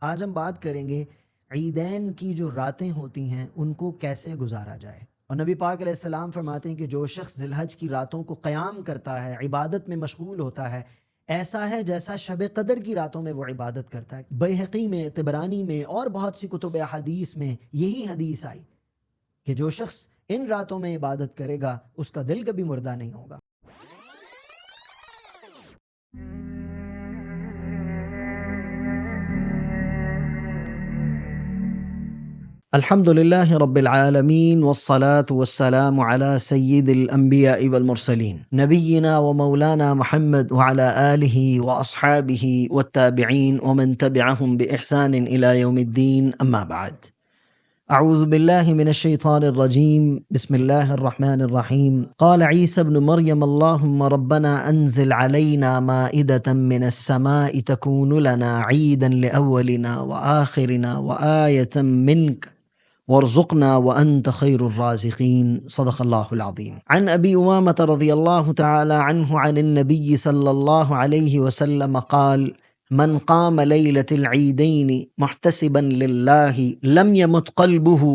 آج ہم بات کریں گے عیدین کی جو راتیں ہوتی ہیں ان کو کیسے گزارا جائے۔ اور نبی پاک علیہ السلام فرماتے ہیں کہ جو شخص ذی الحج کی راتوں کو قیام کرتا ہے، عبادت میں مشغول ہوتا ہے، ایسا ہے جیسا شب قدر کی راتوں میں وہ عبادت کرتا ہے۔ بیہقی میں، طبرانی میں اور بہت سی کتب احادیث میں یہی حدیث آئی کہ جو شخص ان راتوں میں عبادت کرے گا اس کا دل کبھی مردہ نہیں ہوگا۔ الحمد للہ رب العالمین والصلاة والسلام على سید الانبیاء والمرسلین نبینا ومولانا محمد وعلى آلہ واصحابہ والتابعین ومن تبعهم بإحسان الى یوم الدین اما بعد۔ اعوذ باللہ من الشیطان الرجیم، بسم اللہ الرحمن الرحیم۔ قال عیسی ابن مریم اللہم ربنا انزل علینا مائدة من السماء تکون لنا عیدا لأولنا وآخرنا وآیة منک وارزقنا وأنت خير الرازقين، صدق الله العظيم۔ عن أبي أمامة رضي الله تعالى عنه عن النبي صلى الله عليه وسلم قال: من قام ليلة العيدين محتسبا لله لم يمت قلبه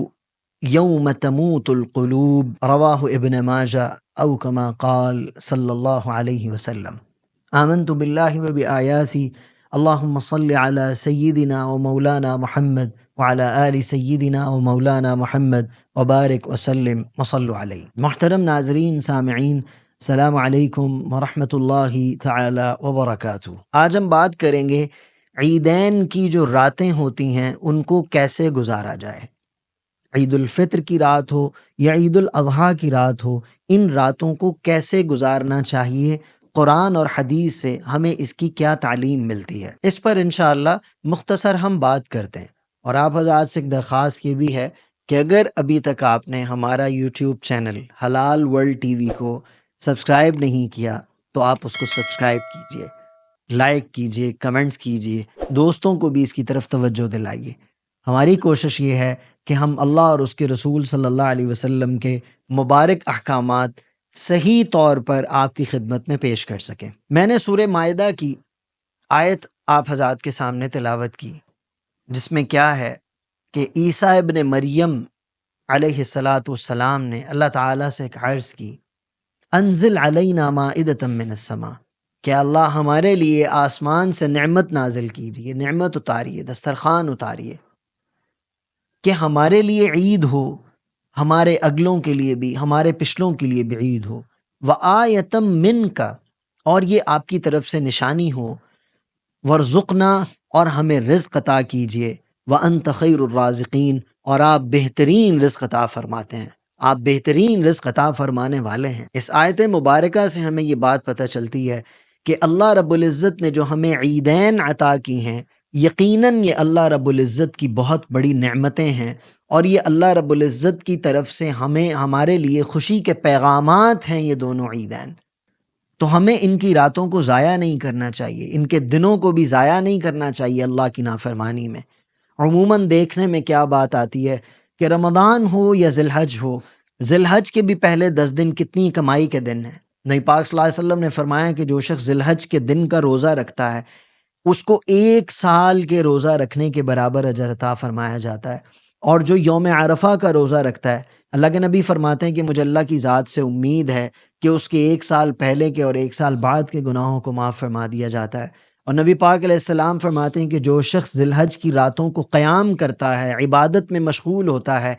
يوم تموت القلوب، رواه ابن ماجه، أو كما قال صلى الله عليه وسلم۔ آمنت بالله وبآياته، اللهم صل على سيدنا ومولانا محمد وعلى آل سیدنا و مولانا محمد وبارک وسلم وصلوا علیہ۔ محترم ناظرین، سامعین، السلام علیکم ورحمۃ اللہ تعالی وبرکاتہ۔ آج ہم بات کریں گے عیدین کی جو راتیں ہوتی ہیں ان کو کیسے گزارا جائے۔ عید الفطر کی رات ہو یا عید الاضحیٰ کی رات ہو، ان راتوں کو کیسے گزارنا چاہیے، قرآن اور حدیث سے ہمیں اس کی کیا تعلیم ملتی ہے، اس پر انشاءاللہ مختصر ہم بات کرتے ہیں۔ اور آپ حضرات سے ایک درخواست یہ بھی ہے کہ اگر ابھی تک آپ نے ہمارا یوٹیوب چینل حلال ورلڈ ٹی وی کو سبسکرائب نہیں کیا تو آپ اس کو سبسکرائب کیجئے، لائک کیجئے، کمنٹس کیجئے، دوستوں کو بھی اس کی طرف توجہ دلائیے۔ ہماری کوشش یہ ہے کہ ہم اللہ اور اس کے رسول صلی اللہ علیہ وسلم کے مبارک احکامات صحیح طور پر آپ کی خدمت میں پیش کر سکیں۔ میں نے سورہ مائدہ کی آیت آپ حضرات کے سامنے تلاوت کی، جس میں کیا ہے کہ عیسیٰ ابن مریم علیہ السلام نے اللہ تعالیٰ سے ایک عرض کی، انزل علینا مائدۃ من السماء، کہ اللہ ہمارے لیے آسمان سے نعمت نازل کیجیے، نعمت اتاریے، دسترخوان اتاریے، کہ ہمارے لیے عید ہو، ہمارے اگلوں کے لیے بھی، ہمارے پچھلوں کے لیے بھی عید ہو، وآیۃ منک، اور یہ آپ کی طرف سے نشانی ہو، وارزقنا، اور ہمیں رزق عطا کیجیے، وانت خیر الرازقین، اور آپ بہترین رزق عطا فرماتے ہیں، آپ بہترین رزق عطا فرمانے والے ہیں۔ اس آیت مبارکہ سے ہمیں یہ بات پتہ چلتی ہے کہ اللہ رب العزت نے جو ہمیں عیدین عطا کی ہیں، یقیناً یہ اللہ رب العزت کی بہت بڑی نعمتیں ہیں، اور یہ اللہ رب العزت کی طرف سے ہمارے لیے خوشی کے پیغامات ہیں یہ دونوں عیدین۔ تو ہمیں ان کی راتوں کو ضائع نہیں کرنا چاہیے، ان کے دنوں کو بھی ضائع نہیں کرنا چاہیے اللہ کی نافرمانی میں۔ عموماً دیکھنے میں کیا بات آتی ہے کہ رمضان ہو یا ذی الحج ہو، ذی الحج کے بھی پہلے 10 دن کتنی کمائی کے دن ہیں۔ نبی پاک صلی اللہ علیہ وسلم نے فرمایا کہ جو شخص ذی الحج کے دن کا روزہ رکھتا ہے اس کو 1 سال کے روزہ رکھنے کے برابر اجر عطا فرمایا جاتا ہے، اور جو یوم عرفہ کا روزہ رکھتا ہے، اللہ کے نبی فرماتے ہیں کہ مجھے اللہ کی ذات سے امید ہے کہ اس کے 1 سال پہلے کے اور 1 سال بعد کے گناہوں کو معاف فرما دیا جاتا ہے۔ اور نبی پاک علیہ السلام فرماتے ہیں کہ جو شخص ذی الحج کی راتوں کو قیام کرتا ہے، عبادت میں مشغول ہوتا ہے،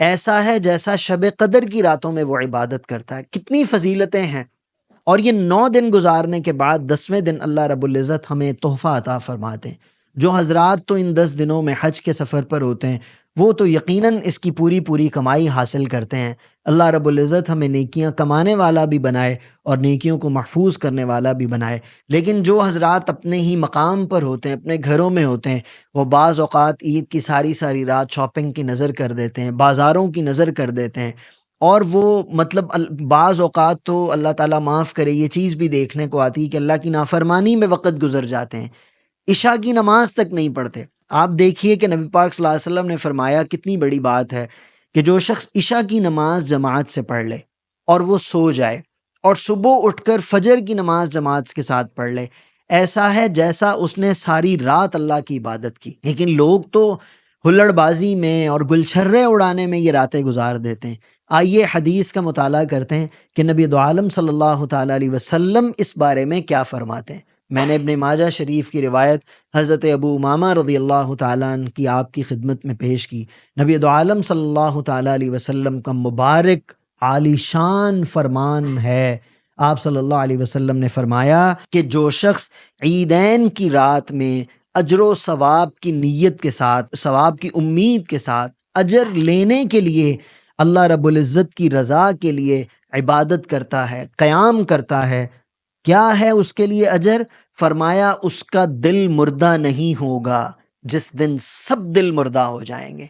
ایسا ہے جیسا شب قدر کی راتوں میں وہ عبادت کرتا ہے۔ کتنی فضیلتیں ہیں، اور یہ 9 دن گزارنے کے بعد 10ویں دن اللہ رب العزت ہمیں تحفہ عطا فرماتے ہیں۔ جو حضرات تو ان 10 دنوں میں حج کے سفر پر ہوتے ہیں وہ تو یقیناً اس کی پوری کمائی حاصل کرتے ہیں۔ اللہ رب العزت ہمیں نیکیاں کمانے والا بھی بنائے اور نیکیوں کو محفوظ کرنے والا بھی بنائے۔ لیکن جو حضرات اپنے ہی مقام پر ہوتے ہیں، اپنے گھروں میں ہوتے ہیں، وہ بعض اوقات عید کی ساری رات شاپنگ کی نظر کر دیتے ہیں، بازاروں کی نظر کر دیتے ہیں، اور وہ بعض اوقات تو اللہ تعالیٰ معاف کرے یہ چیز بھی دیکھنے کو آتی ہے کہ اللہ کی نافرمانی میں وقت گزر جاتے ہیں، عشاء کی نماز تک نہیں پڑھتے۔ آپ دیکھیے کہ نبی پاک صلی اللہ علیہ وسلم نے فرمایا، کتنی بڑی بات ہے کہ جو شخص عشاء کی نماز جماعت سے پڑھ لے اور وہ سو جائے اور صبح اٹھ کر فجر کی نماز جماعت کے ساتھ پڑھ لے، ایسا ہے جیسا اس نے ساری رات اللہ کی عبادت کی۔ لیکن لوگ تو ہلڑ بازی میں اور گلچھرے اڑانے میں یہ راتیں گزار دیتے ہیں۔ آئیے حدیث کا مطالعہ کرتے ہیں کہ نبی دو عالم صلی اللہ تعالیٰ علیہ وسلم اس بارے میں کیا فرماتے ہیں۔ میں نے ابن ماجہ شریف کی روایت حضرت ابو امامہ رضی اللہ تعالیٰ عنہ کی آپ کی خدمت میں پیش کی۔ نبی دو عالم صلی اللہ تعالیٰ علیہ وسلم کا مبارک عالی شان فرمان ہے۔ آپ صلی اللہ علیہ وسلم نے فرمایا کہ جو شخص عیدین کی رات میں اجر و ثواب کی نیت کے ساتھ، ثواب کی امید کے ساتھ، اجر لینے کے لیے، اللہ رب العزت کی رضا کے لیے عبادت کرتا ہے، قیام کرتا ہے، کیا ہے اس کے لیے اجر؟ فرمایا اس کا دل مردہ نہیں ہوگا جس دن سب دل مردہ ہو جائیں گے۔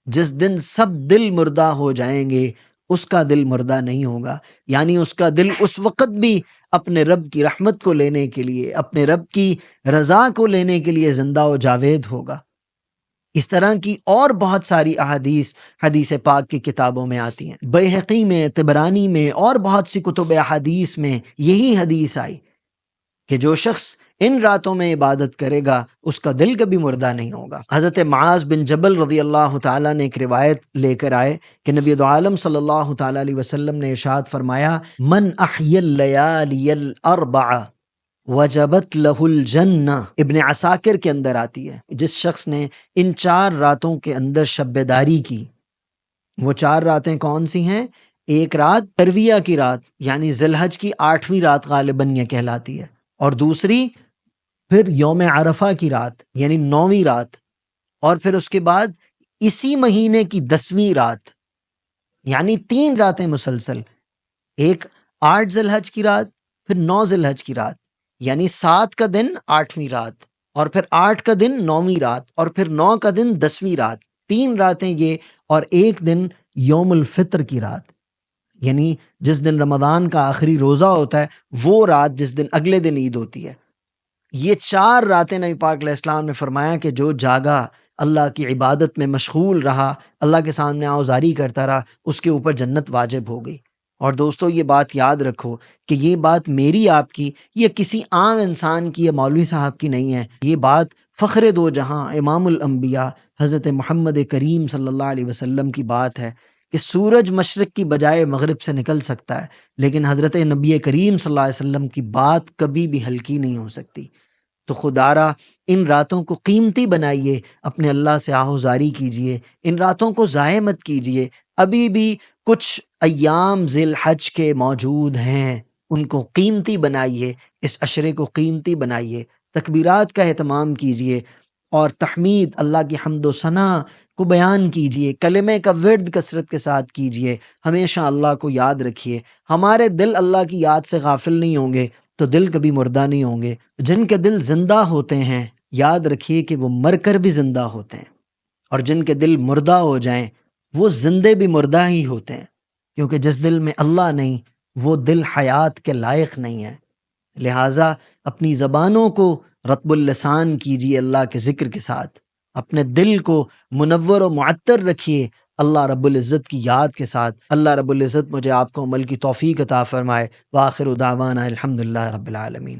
جس دن سب دل مردہ ہو جائیں گے اس کا دل مردہ نہیں ہوگا، یعنی اس کا دل اس وقت بھی اپنے رب کی رحمت کو لینے کے لیے، اپنے رب کی رضا کو لینے کے لیے زندہ و جاوید ہوگا۔ اس طرح کی اور بہت ساری احادیث حدیث پاک کی کتابوں میں آتی ہیں، بیہقی میں، طبرانی میں اور بہت سی کتب احادیث میں یہی حدیث آئی کہ جو شخص ان راتوں میں عبادت کرے گا اس کا دل کبھی مردہ نہیں ہوگا۔ حضرت معاذ بن جبل رضی اللہ تعالیٰ نے ایک روایت لے کر آئے کہ نبی دو عالم صلی اللہ تعالیٰ علیہ وسلم نے ارشاد فرمایا، من احی اللیالی الاربع وجبت لہ الجنہ۔ ابن عساکر کے اندر آتی ہے، جس شخص نے ان 4 راتوں کے اندر شب بیداری کی۔ وہ 4 راتیں کون سی ہیں؟ ایک رات ترویہ کی رات، یعنی ذی الحج کی 8ویں رات غالباً یہ کہلاتی ہے، اور دوسری پھر یوم عرفہ کی رات یعنی 9ویں رات، اور پھر اس کے بعد اسی مہینے کی 10ویں رات، یعنی 3 راتیں مسلسل، ایک 8 ذی الحج کی رات، پھر 9 ذی الحج کی رات، یعنی 7 کا دن 8ویں رات، اور پھر 8 کا دن 9ویں رات، اور پھر 9 کا دن 10ویں رات، 3 راتیں یہ، اور ایک دن یوم الفطر کی رات، یعنی جس دن رمضان کا آخری روزہ ہوتا ہے وہ رات جس دن اگلے دن عید ہوتی ہے۔ یہ 4 راتیں نبی پاک علیہ السلام نے فرمایا کہ جو جاگا، اللہ کی عبادت میں مشغول رہا، اللہ کے سامنے آوزاری کرتا رہا، اس کے اوپر جنت واجب ہو گئی۔ اور دوستو یہ بات یاد رکھو کہ یہ بات میری آپ کی، یہ کسی عام انسان کی یا مولوی صاحب کی نہیں ہے، یہ بات فخر دو جہاں امام الانبیاء حضرت محمد کریم صلی اللہ علیہ وسلم کی بات ہے کہ سورج مشرق کی بجائے مغرب سے نکل سکتا ہے، لیکن حضرت نبی کریم صلی اللہ علیہ وسلم کی بات کبھی بھی ہلکی نہیں ہو سکتی۔ تو خدارا ان راتوں کو قیمتی بنائیے، اپنے اللہ سے آہوزاری کیجئے، ان راتوں کو ضائع مت کیجئے۔ ابھی بھی کچھ ایام ذی الحج کے موجود ہیں، ان کو قیمتی بنائیے، اس عشرے کو قیمتی بنائیے، تکبیرات کا اہتمام کیجئے، اور تحمید، اللہ کی حمد و ثنا کو بیان کیجئے، کلمے کا ورد کثرت کے ساتھ کیجئے، ہمیشہ اللہ کو یاد رکھیے۔ ہمارے دل اللہ کی یاد سے غافل نہیں ہوں گے تو دل کبھی مردہ نہیں ہوں گے۔ جن کے دل زندہ ہوتے ہیں یاد رکھیے کہ وہ مر کر بھی زندہ ہوتے ہیں، اور جن کے دل مردہ ہو جائیں وہ زندے بھی مردہ ہی ہوتے ہیں، کیونکہ جس دل میں اللہ نہیں وہ دل حیات کے لائق نہیں ہے۔ لہٰذا اپنی زبانوں کو رطب اللسان کیجیے اللہ کے ذکر کے ساتھ، اپنے دل کو منور و معطر رکھیے اللہ رب العزت کی یاد کے ساتھ۔ اللہ رب العزت مجھے آپ کو عمل کی توفیق عطا فرمائے۔ وآخر دعوانا الحمدللہ رب العالمین۔